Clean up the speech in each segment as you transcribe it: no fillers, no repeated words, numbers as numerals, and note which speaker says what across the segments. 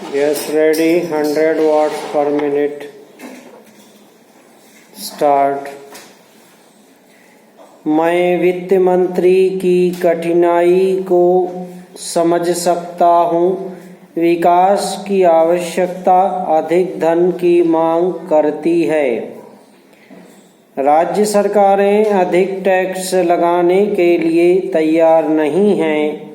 Speaker 1: Yes, ready. 100 watts per minute. Start. मैं वित्त मंत्री की कठिनाई को समझ सकता हूँ। विकास की आवश्यकता अधिक धन की मांग करती है। राज्य सरकारें अधिक टैक्स लगाने के लिए तैयार नहीं हैं।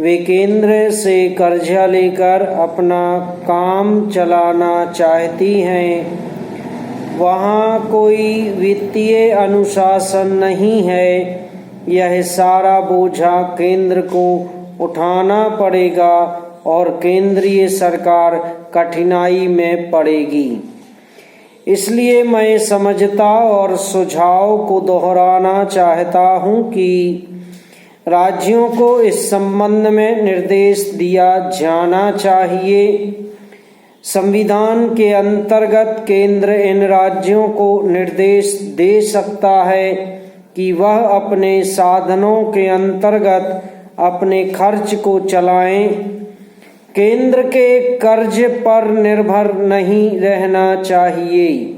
Speaker 1: वे केंद्र से कर्जा लेकर अपना काम चलाना चाहती हैं। वहाँ कोई वित्तीय अनुशासन नहीं है। यह सारा बोझा केंद्र को उठाना पड़ेगा और केंद्रीय सरकार कठिनाई में पड़ेगी। इसलिए मैं समझता और सुझाव को दोहराना चाहता हूँ कि राज्यों को इस संबंध में निर्देश दिया जाना चाहिए। संविधान के अंतर्गत केंद्र इन राज्यों को निर्देश दे सकता है कि वह अपने साधनों के अंतर्गत अपने खर्च को चलाएं। केंद्र के कर्ज पर निर्भर नहीं रहना चाहिए।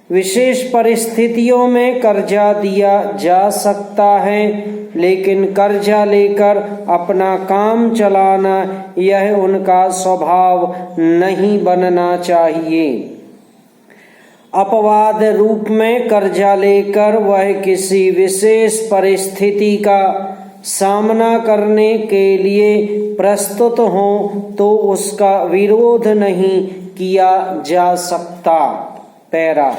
Speaker 1: विशेष परिस्थितियों में कर्जा दिया जा सकता है, लेकिन कर्जा लेकर अपना काम चलाना यह उनका स्वभाव नहीं बनना चाहिए। अपवाद रूप में कर्जा लेकर वह किसी विशेष परिस्थिति का सामना करने के लिए प्रस्तुत हो तो उसका विरोध नहीं किया जा सकता। पैरा।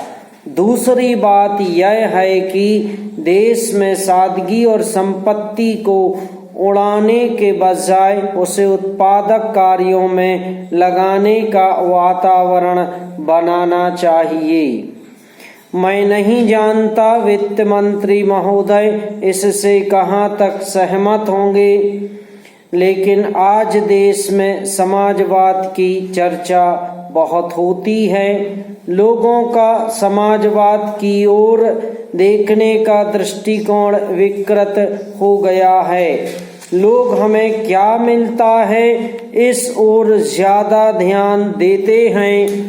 Speaker 1: दूसरी बात यह है कि देश में सादगी और संपत्ति को उड़ाने के बजाय उसे उत्पादक कार्यों में लगाने का वातावरण बनाना चाहिए। मैं नहीं जानता वित्त मंत्री महोदय इससे कहाँ तक सहमत होंगे, लेकिन आज देश में समाजवाद की चर्चा बहुत होती है। लोगों का समाजवाद की ओर देखने का दृष्टिकोण विकृत हो गया है। लोग हमें क्या मिलता है इस ओर ज्यादा ध्यान देते हैं।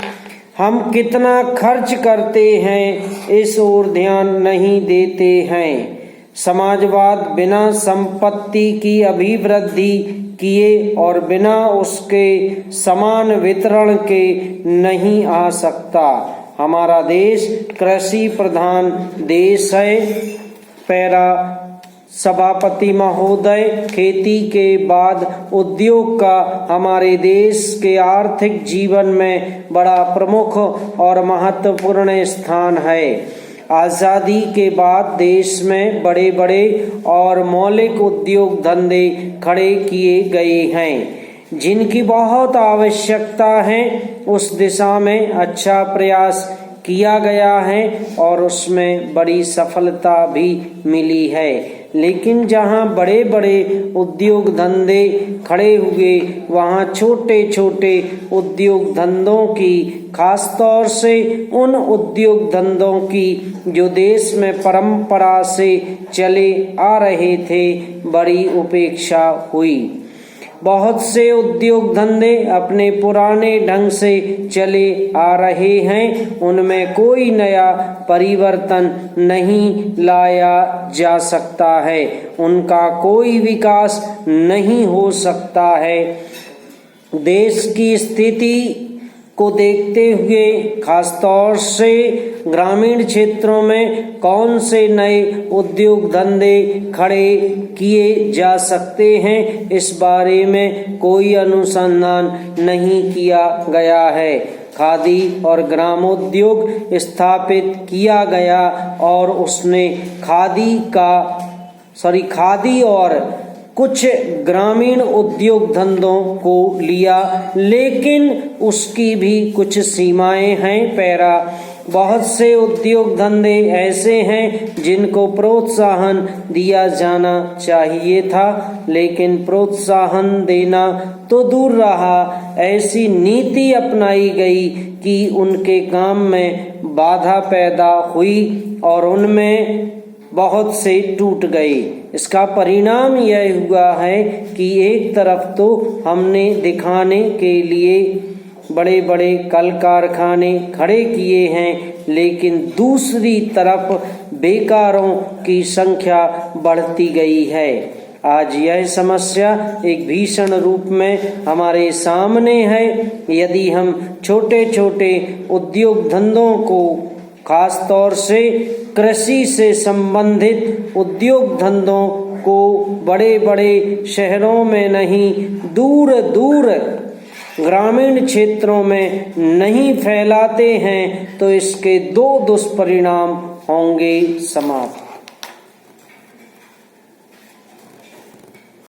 Speaker 1: हम कितना खर्च करते हैं इस ओर ध्यान नहीं देते हैं। समाजवाद बिना संपत्ति की अभिवृद्धि किए और बिना उसके समान वितरण के नहीं आ सकता। हमारा देश कृषि प्रधान देश है। पैरा। सभापति महोदय, खेती के बाद उद्योग का हमारे देश के आर्थिक जीवन में बड़ा प्रमुख और महत्वपूर्ण स्थान है। आज़ादी के बाद देश में बड़े बड़े और मौलिक उद्योग धंधे खड़े किए गए हैं, जिनकी बहुत आवश्यकता है। उस दिशा में अच्छा प्रयास किया गया है और उसमें बड़ी सफलता भी मिली है। लेकिन जहां बड़े बड़े उद्योग धंधे खड़े हुए, वहां छोटे छोटे उद्योग धंधों की, खासतौर से उन उद्योग धंधों की जो देश में परंपरा से चले आ रहे थे, बड़ी उपेक्षा हुई। बहुत से उद्योग धंधे अपने पुराने ढंग से चले आ रहे हैं। उनमें कोई नया परिवर्तन नहीं लाया जा सकता है। उनका कोई विकास नहीं हो सकता है। देश की स्थिति को देखते हुए खासतौर से ग्रामीण क्षेत्रों में कौन से नए उद्योग धंधे खड़े किए जा सकते हैं, इस बारे में कोई अनुसंधान नहीं किया गया है। खादी और ग्रामोद्योग स्थापित किया गया और उसने खादी और कुछ ग्रामीण उद्योग धंधों को लिया, लेकिन उसकी भी कुछ सीमाएं हैं। पैरा। बहुत से उद्योग धंधे ऐसे हैं जिनको प्रोत्साहन दिया जाना चाहिए था, लेकिन प्रोत्साहन देना तो दूर रहा, ऐसी नीति अपनाई गई कि उनके काम में बाधा पैदा हुई और उनमें बहुत से टूट गए। इसका परिणाम यह हुआ है कि एक तरफ तो हमने दिखाने के लिए बड़े बड़े कल कारखाने खड़े किए हैं, लेकिन दूसरी तरफ बेकारों की संख्या बढ़ती गई है। आज यह समस्या एक भीषण रूप में हमारे सामने है। यदि हम छोटे छोटे उद्योग धंधों को, खास तौर से कृषि से संबंधित उद्योग धंधों को बड़े बड़े शहरों में नहीं, दूर दूर ग्रामीण क्षेत्रों में नहीं फैलाते हैं तो इसके दो दुष्परिणाम होंगे समाप्त।